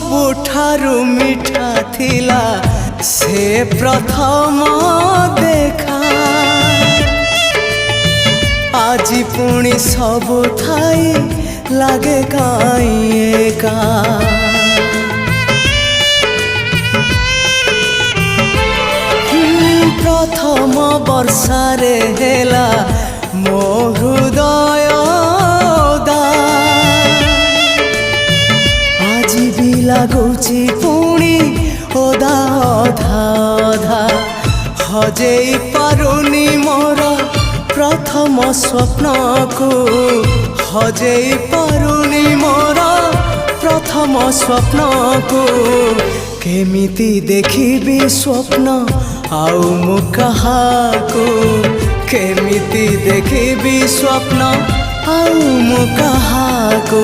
ସବୁଠାରୁ ମିଠା ଥିଲା ସେ ପ୍ରଥମ ଦେଖା। ଆଜି ପୁଣି ସବୁ ଥାଇ ଲାଗେ କାଇଁ ଏକା। ପ୍ରଥମ ବର୍ଷାରେ ହେଲା ମୋ ହୃଦୟ ଓଦା। ଆଜି ବି ଲାଗୁଛି ପୁଣି ଓଦା ଅଧା ଅଧା। ହଜେଇ ପାରୁନି ମୋର ପ୍ରଥମ ସ୍ୱପ୍ନକୁ, ହଜେଇ ପାରୁନି ମୋର ପ୍ରଥମ ସ୍ୱପ୍ନକୁ। କେମିତି ଦେଖିବି ସ୍ୱପ୍ନ ଆଉ ମୁଁ କାହାକୁ, କେମିତି ଦେଖିବି ସ୍ୱପ୍ନ ଆଉ ମୁଁ କାହାକୁ।